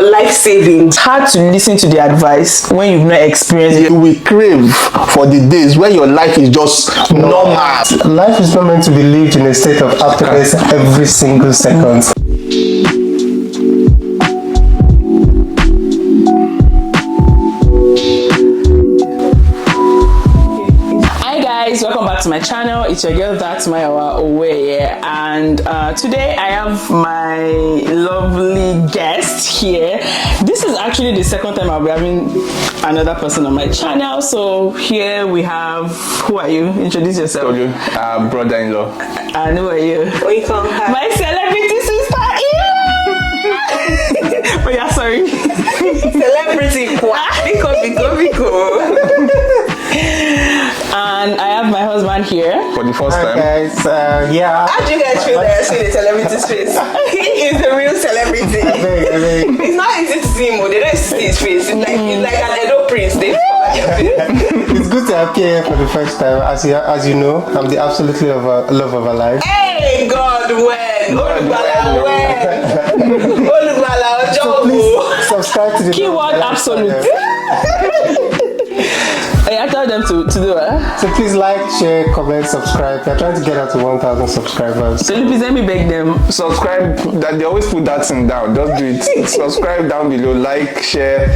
your life savings. It's hard to listen to the advice when you've not experienced it. You will crave for the days where your life is just normal. Life is not meant to be lived in a state of happiness every single second. Welcome back to my channel. It's your girl That's My Away, and today I have my lovely guest here. This is actually the second time I'll be having another person on my channel. So here we have, who are you? Introduce yourself. Brother-in-law. And who are you? Welcome. My celebrity sister. Yeah. Oh yeah, sorry. Celebrity. And I have my husband here. For the first time. Guys, yeah. How do you guys feel that I see the celebrity's face? He is the real celebrity. It's not easy to see him. They don't see his face. It's like an Edo prince. They It's good to appear here for the first time. As you know, I'm the absolutely love of our life. Hey, God, when? So please subscribe to the keyword absolute. I tell them to do it. So please like, share, comment, subscribe. We're trying to get out to 1,000 subscribers. So please let me beg them. Subscribe. That they always put that thing down. Just do it. Subscribe down below. Like, share,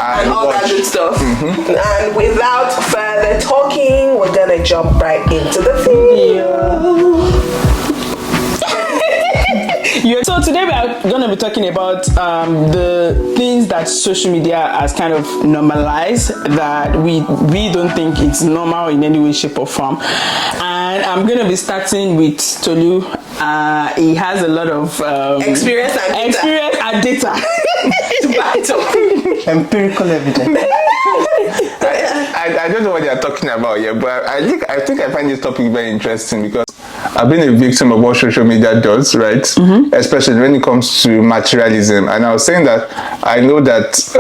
and all watch. that good stuff. And without further talking, we're gonna jump right into the video. So today we are going to be talking about the things that social media has kind of normalized that we don't think it's normal in any way, shape or form. And I'm going to be starting with Tolu. He has a lot of experience and data. Empirical evidence. I don't know what they are talking about here, but I think I find this topic very interesting because I've been a victim of what social media does, right? Especially when it comes to materialism. And I was saying that I know that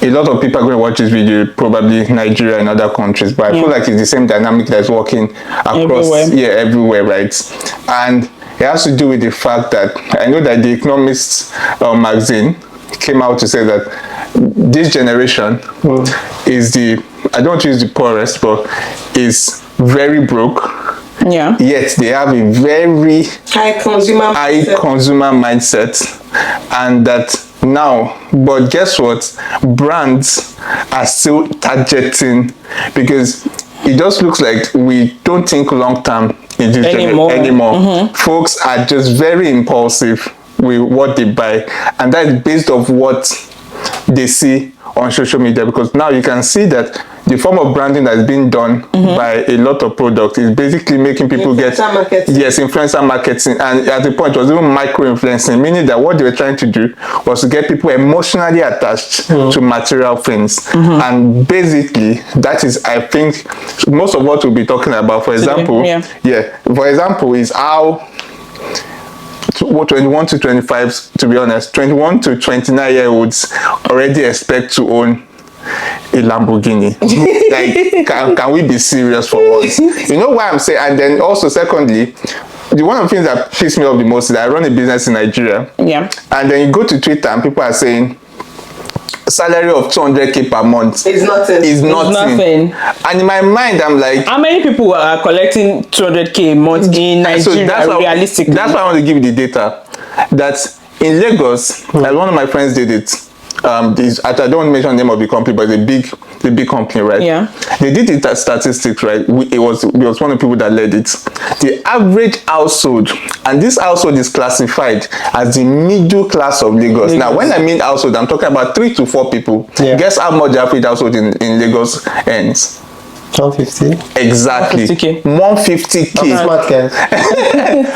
a lot of people are going to watch this video, probably Nigeria and other countries, but I feel like it's the same dynamic that's working across everywhere, right? And it has to do with the fact that I know that the Economist magazine came out to say that this generation is I don't use the poorest, but is very broke. Yeah. Yet they have a very high consumer mindset, and that now, but guess what? Brands are still targeting, because it just looks like we don't think long term in this anymore. Folks are just very impulsive with what they buy, and that is based off what they see on social media, because now you can see that the form of branding that's been done by a lot of products is basically making people influencer marketing, and at the point it was even micro-influencing, meaning that what they were trying to do was to get people emotionally attached to material things. And basically that is, I think, most of what we'll be talking about. For example, for example, is how 21 to 25, to be honest, 21 to 29-year-olds already expect to own a Lamborghini. Like, can we be serious for once? You know why I'm saying? And then also, secondly, one of the things that pisses me off the most is that I run a business in Nigeria. Yeah. And then you go to Twitter and people are saying salary of 200k per month is nothing. And in my mind, I'm like, how many people are collecting 200k a month in Nigeria? So realistically, that's why I want to give you the data. That in Lagos, like one of my friends did it. I don't want to mention the name of the company, but it's a big company, right? Yeah. They did the statistics, right? It was one of the people that led it. The average household, and this household is classified as the middle class of Lagos. Now, when I mean household, I'm talking about 3 to 4 people. Yeah. Guess how much the average household in Lagos earns? 150. Exactly. 150k. Smart guys.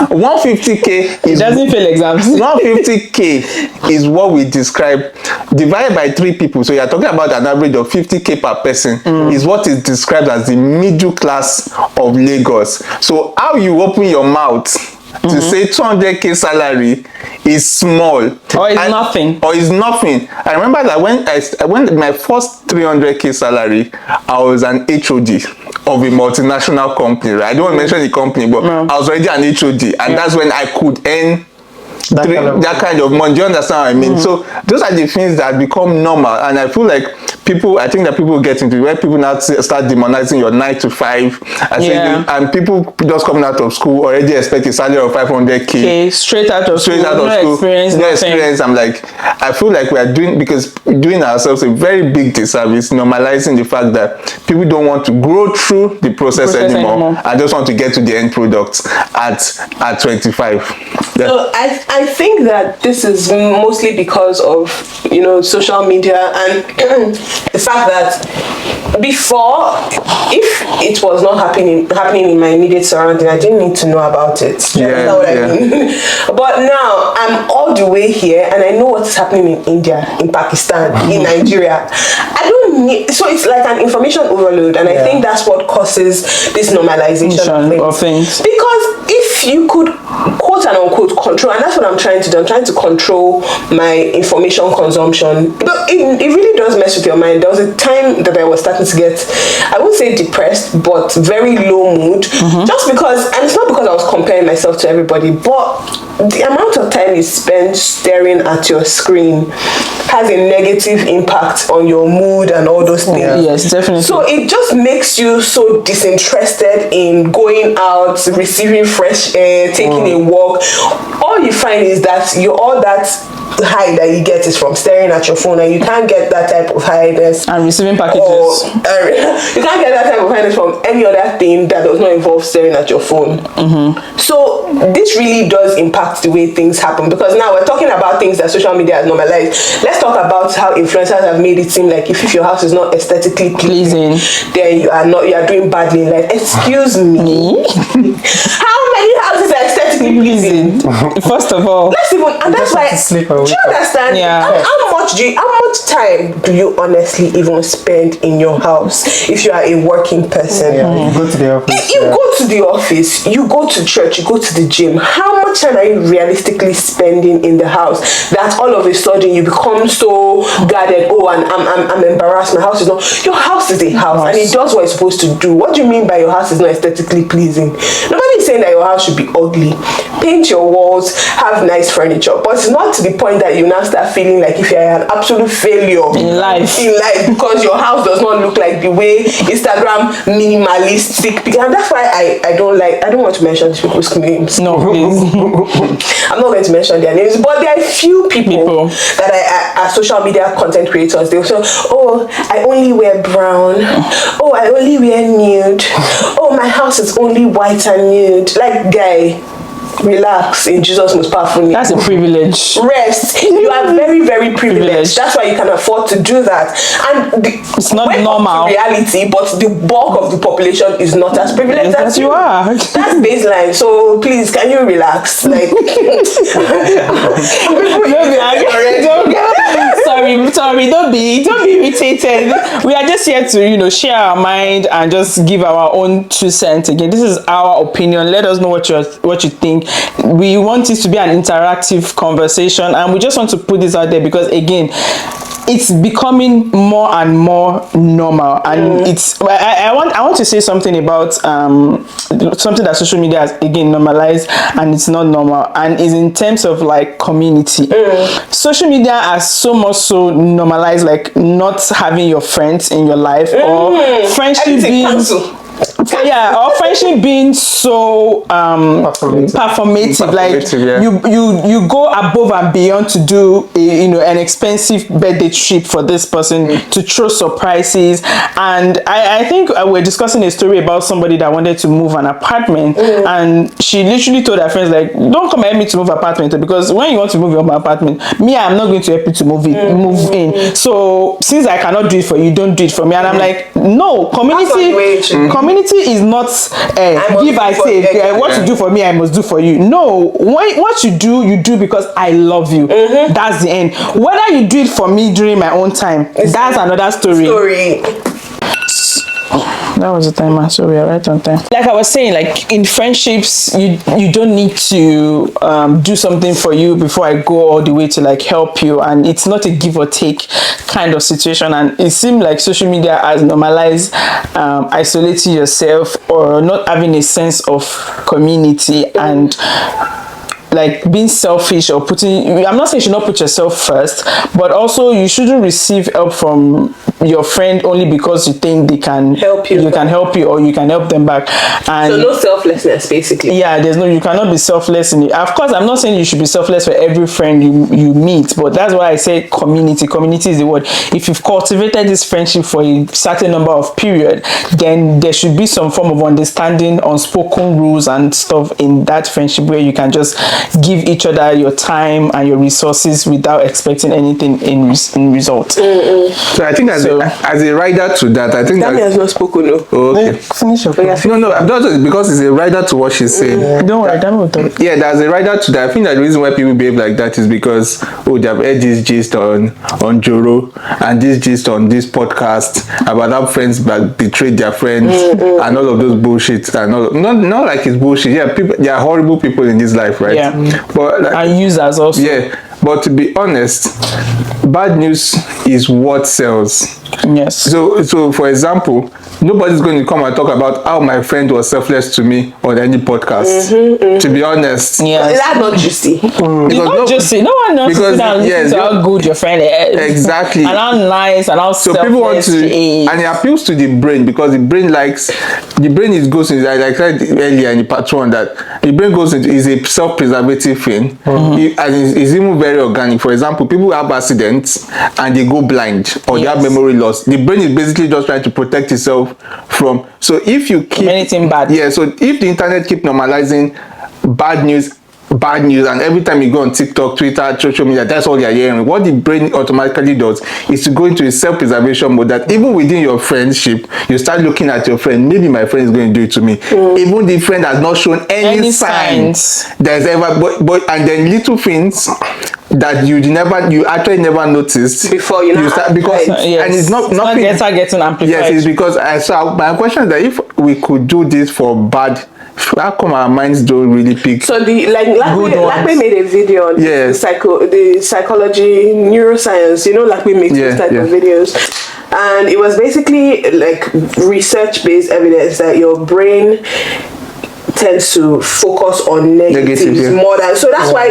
150k is, it doesn't fail exams. 150k is what we describe, divided by 3 people. So you're talking about an average of 50k per person, is what is described as the middle class of Lagos. So how you open your mouth to say 200k salary is small, or is nothing. I remember that when my first 300k salary, I was an HOD of a multinational company, right? I don't want to mention the company, but I was already an HOD, and that's when I could earn that kind of money. Do you understand what I mean? So those are the things that become normal, and I feel like I think that people get into where people now start demonizing your 9 to 5, and people just coming out of school already expect a salary of 500k. Okay, straight out of school. No experience. I'm like, I feel like we are doing ourselves a very big disservice, normalizing the fact that people don't want to grow through the process anymore. I just want to get to the end product at 25. So I think that this is mostly because of social media and the fact that before, if it was not happening in my immediate surrounding, I didn't need to know about it. I mean? But now I'm all the way here and I know what's happening in India, in Pakistan, in Nigeria. I don't need, so it's like an information overload, and I think that's what causes this normalization of things. Because if you could quote and unquote control, and that's what I'm trying to do, I'm trying to control my information consumption. But it really does mess with your mind. There was a time that I was starting to get, I won't say depressed, but very low mood, just because, and it's not because I was comparing myself to everybody, but the amount of time you spend staring at your screen has a negative impact on your mood and all those things. Yes, definitely. So it just makes you so disinterested in going out, receiving fresh air, taking a walk. All you find is that all that high that you get is from staring at your phone, and you can't get that type of highness and receiving packages. You can't get that type of highness from any other thing that does not involve staring at your phone. So this really does impact the way things happen, because now we're talking about things that social media has normalized. Let's talk about how influencers have made it seem like if your house is not aesthetically pleasing, then you are doing badly in life. Excuse me. How many houses are aesthetically pleasing? First of all, let's even, and that's why. Do you understand? How much time do you honestly even spend in your house if you are a working person? You go to the office. You go to the office, you go to church, you go to the gym. How much time are you realistically spending in the house that all of a sudden you become so guarded? Oh, and I'm embarrassed. My house is not. Your house is a house, and it does what it's supposed to do. What do you mean by your house is not aesthetically pleasing? Nobody is saying that your house should be ugly. Paint your walls, have nice furniture, but it's not to the point that you now start feeling like if you're an absolute failure in life because your house does not look like the way Instagram minimalistic, and that's why I don't want to mention these people's names. No, please. I'm not going to mention their names, but there are a few people that are social media content creators. They'll say, oh, I only wear brown, oh, I only wear nude, oh, my house is only white and nude. Like, guy, relax in Jesus' most powerful name. That's a privilege. Rest. You are very, very privileged. That's why you can afford to do that. And it's not normal reality, but the bulk of the population is not as privileged as you are. That's baseline. So please, can you relax? Like, sorry, don't be irritated. We are just here to share our mind and just give our own 2 cents. Again, this is our opinion. Let us know what you think. We want this to be an interactive conversation, and we just want to put this out there because, again, it's becoming more and more normal, and I want to say something about something that social media has again normalized, and it's not normal, and is in terms of like community. Social media has so much so normalized, like not having your friends in your life, or friendship being or friendship being so performative. Like you go above and beyond to do an expensive birthday trip for this person, to throw surprises. And I think we're discussing a story about somebody that wanted to move an apartment, and she literally told her friends, like, don't come and help me to move apartment, because when you want to move your apartment, I'm not going to help you to move in. So since I cannot do it for you, don't do it for me. And I'm like, no, community is not give I say what you do for me I must do for you. No, what you do because I love you. That's the end. Whether you do it for me during my own time, that's another story. That was the timer, so we are right on time. Like I was saying, like in friendships, you don't need to do something for you before I go all the way to like help you, and it's not a give or take kind of situation. And it seems like social media has normalized isolating yourself or not having a sense of community, and like being selfish or I'm not saying you should not put yourself first, but also you shouldn't receive help from your friend only because you think they can help you. Can help you or you can help them back. And so no selflessness, basically. Yeah, you cannot be selfless in it. Of course, I'm not saying you should be selfless for every friend you meet, but that's why I say community. Community is the word. If you've cultivated this friendship for a certain number of period, then there should be some form of understanding, unspoken rules and stuff in that friendship where you can just give each other your time and your resources without expecting anything in result. So I think as a rider to that, I think that has not spoken. No. Oh, okay. Finish your point. No, I'm just because it's a rider to what she's saying. Don't worry, that will talk. Yeah, there's a rider to that. I think that the reason why people behave like that is because they have heard this gist on Joro and this gist on this podcast about how friends betrayed their friends and all of those bullshit and all. Not like it's bullshit. Yeah, people, there are horrible people in this life, right? Yeah. But like, and users also. Yeah. But to be honest, bad news is what sells. Yes. So for example, nobody's going to come and talk about how my friend was selfless to me on any podcast. To be honest. Yeah. That's not juicy. It's not juicy. No one knows how good your friend is. Exactly. And how nice and how so selfless people want to, she is. and it appeals to the brain because the brain goes into, like I said earlier in the part 1, that the brain goes into is a self-preservative thing, and it's even very organic. For example, people have accidents and they go blind or they have memory loss. The brain is basically just trying to protect itself from. So if you keep anything bad, so if the internet keep normalizing bad news, and every time you go on TikTok, Twitter, social media, that's all you're hearing. What the brain automatically does is to go into a self-preservation mode, that even within your friendship, you start looking at your friend. Maybe my friend is going to do it to me. Even the friend has not shown any signs there's ever, but and then little things that you actually never noticed before you start, because and it's not nothing getting amplified. Yes, it's because so my question is that if we could do this for bad, how come our minds don't really pick? So Lakme made a video on the psychology, neuroscience, Lakme makes this type of videos. And it was basically like research-based evidence that your brain tends to focus on negatives more than, so that's why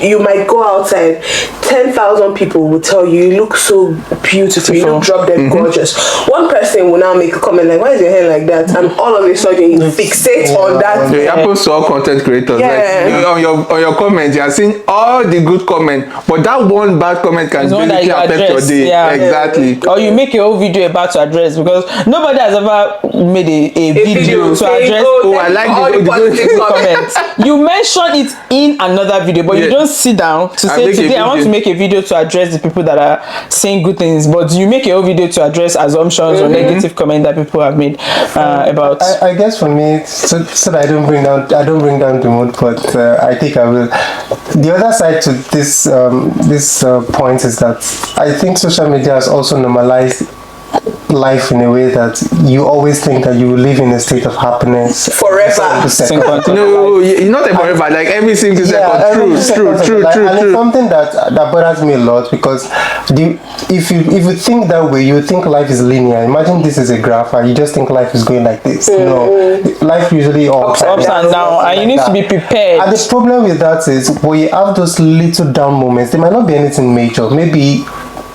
you might go outside, 10,000 people will tell you look so beautiful, you look drop dead gorgeous. One person will now make a comment like, why is your hair like that? And all of a sudden you fixate on that. It happens to all content creators. Like, on your comments, you are seeing all the good comments, but that one bad comment can basically affect your day. Exactly. Or you make your whole video about to address, because nobody has ever made a video to address. I like the comments. You mentioned it in another video, but you don't sit down to say today I want to make a video to address the people that are saying good things, but you make a whole video to address assumptions or negative comment that people have made about. I guess for me, so that I don't bring down the mood, but I think I will. The other side to this point is that I think social media has also normalized life in a way that you always think that you will live in a state of happiness forever. No, not forever, like every single second. True. And it's something that bothers me a lot, because if you think that way, you think life is linear. Imagine this is a graph and you just think life is going like this. No, life usually ups and down, and you need to be prepared. And the problem with that is when you have those little down moments, there might not be anything major. Maybe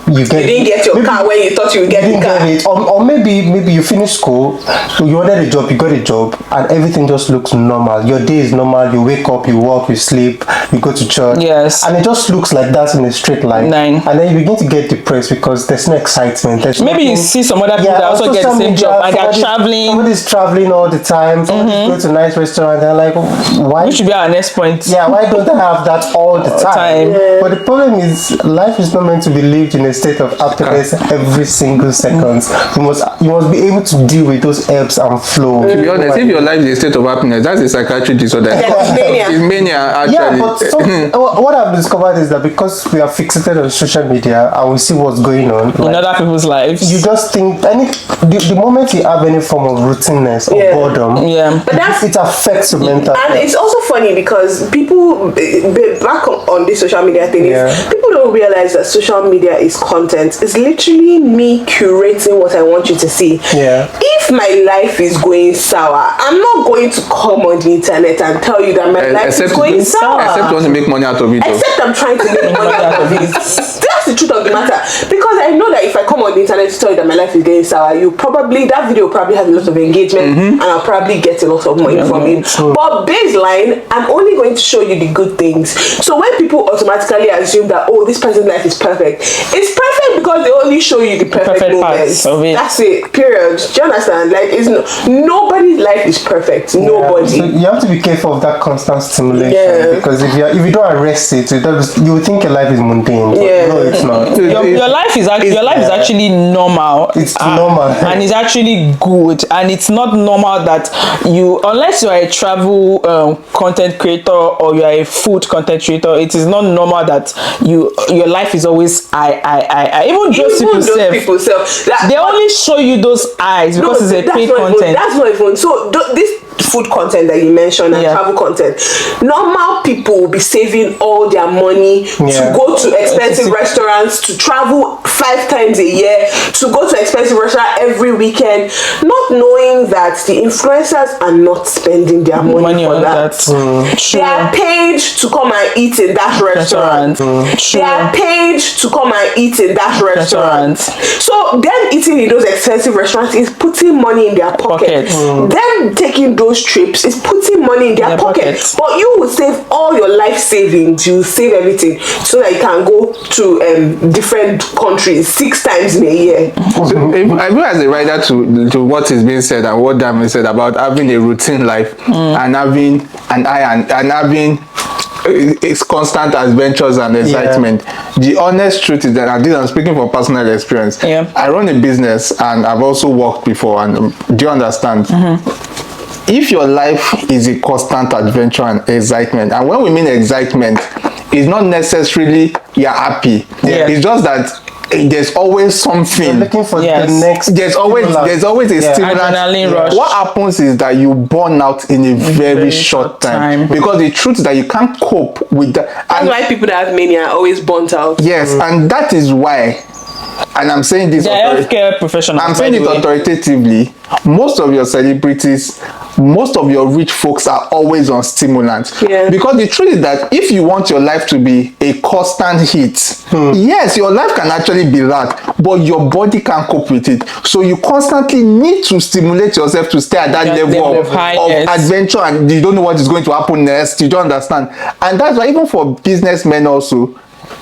you didn't get your car when you thought you would get the car. Get it. Or maybe you finish school, so you wanted a job, you got a job, and everything just looks normal. Your day is normal, you wake up, you work, you sleep, you go to church. Yes. And it just looks like that in a straight line. And then you begin to get depressed because there's no excitement. Maybe you see some other people that also get the same job and they're traveling. Somebody's traveling all the time, somebody's going to a nice restaurant, they're like, why? Which should be our next point. Yeah, why don't I have that all the time? But the problem is, life is not meant to be lived in a state of happiness every single second. You must be able to deal with those ebbs and flows. To be honest, if your life is a state of happiness, that's a psychiatric disorder. It's mania, actually. Yeah, but what I've discovered is that because we are fixated on social media and we see what's going on in other people's lives, you just think the moment you have any form of routineness or boredom, but it affects your mental health. And it's also funny because people back on this social media thing, people don't realize that social media is content is literally me curating what I want you to see. Yeah. If my life is going sour, I'm not going to come on the internet and tell you that my life is going sour. Except you want to make money out of it. Except I'm trying to make money out of it. That's the truth of the matter. Because I know that if I come on the internet to tell you that my life is getting sour, that video will probably have a lot of engagement, and I'll probably get a lot of money from it. But baseline, I'm only going to show you the good things. So when people automatically assume that, oh, this person's life is perfect, it's perfect because they only show you the perfect moments. That's it. Period. Do you understand? Like, nobody's life is perfect. Nobody. So you have to be careful of that constant stimulation, because if you don't arrest it, you think your life is mundane. But no, it's not. Your life is actually normal. It's normal, and it's actually good. And it's not normal that unless you are a travel content creator or you are a food content creator, it is not normal that your life is always I. Even those people self, they only show you those eyes because it's a paid content. That's not even so. This food content that you mentioned and travel content, normal people will be saving all their money to go to expensive restaurants, to travel 5 times a year, to go to expensive restaurant every weekend, not knowing that the influencers are not spending their money for that. They are paid to come and eat in that restaurant. They are paid to come and eat in that restaurant. So them eating in those expensive restaurants is putting money in their pocket. Them taking those trips is putting money in their pocket. But you will save all your life savings. You will save everything so that you can go to different countries 6 times in a year. So I feel as a writer to what is being said and what Dami said about having a routine life and having an eye and having it's constant adventures and excitement. The honest truth is that, and this I'm speaking from personal experience, I run a business and I've also worked before, and do you understand? If your life is a constant adventure and excitement, and when we mean excitement, it's not necessarily you're happy. It's just that there's always something. You're looking for the next. There's always a stimulant. Adrenaline rush. What happens is that you burn out in a very short time because the truth is that you can't cope with that. That's why people that have mania are always burnt out. Yes, and that is why. And I'm saying this. Healthcare professionals. I'm saying it authoritatively. Most of your celebrities, most of your rich folks are always on stimulants. Because the truth is that if you want your life to be a constant hit, yes, your life can actually be that, but your body can't cope with it. So you constantly need to stimulate yourself to stay at that level of adventure, and you don't know what is going to happen next. You don't understand. And that's why even for businessmen also,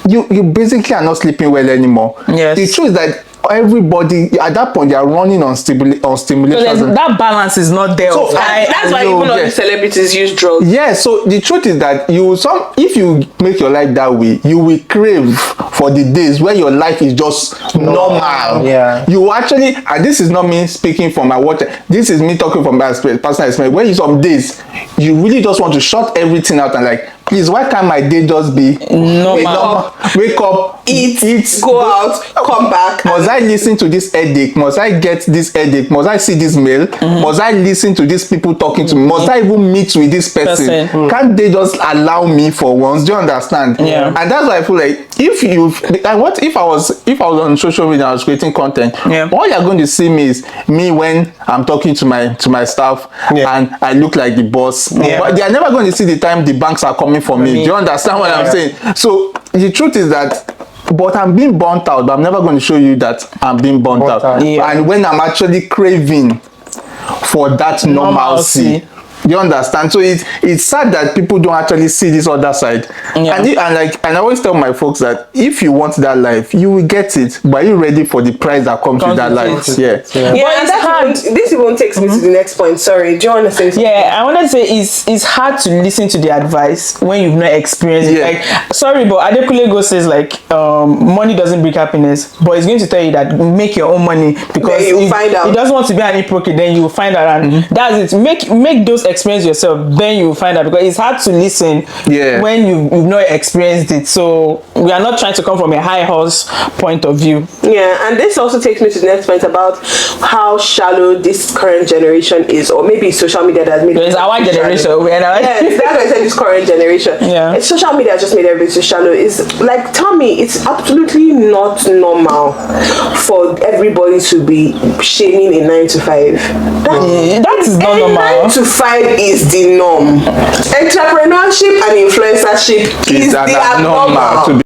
you basically are not sleeping well anymore. The truth is that everybody at that point they are running on stimulation. So that balance is not there. So that's why even all the celebrities use drugs. So the truth is that if you make your life that way, you will crave for the days where your life is just normal. You actually, and this is not me speaking from my water, this is me talking from my personal experience, where some days you really just want to shut everything out and like, please, why can't my day just be normal? Wake up, eat, go out, come back. Must I listen to this headache? Must I get this headache? Must I see this mail? Must I listen to these people talking to me? Must I even meet with this person? Can't they just allow me for once? Do you understand? And that's why I feel like if I was on social media, I was creating content, all you're going to see me is me when I'm talking to my staff and I look like the boss. But they are never going to see the time the banks are coming for me. Do you understand what I'm saying? So the truth is that, but I'm being burnt out, but I'm never going to show you that I'm being burnt out. And when I'm actually craving for that normalcy. You understand? So it's sad that people don't actually see this other side. And I always tell my folks that if you want that life, you will get it. But are you ready for the price that comes with that life? This even takes me to the next point. Sorry, do you want to say something? I want to say it's hard to listen to the advice when you've not experienced it. Like, sorry, but Adekunle Gold says like money doesn't bring happiness, but it's going to tell you that make your own money because you'll find out. It doesn't want to be an hypocrite. Then you will find out, and that's it. Make those experience yourself, then you find out, because it's hard to listen when you've not experienced it. So we are not trying to come from a high horse point of view. Yeah, and this also takes me to the next point about how shallow this current generation is, or maybe social media that has made it's our generation. Yes, that's why I said this current generation. Yeah, it's social media just made everything so shallow. It's like, tell me, it's absolutely not normal for everybody to be shaming a 9 to 5. That is not normal. 9 to 5 is the norm. Entrepreneurship and influencership is the abnormal.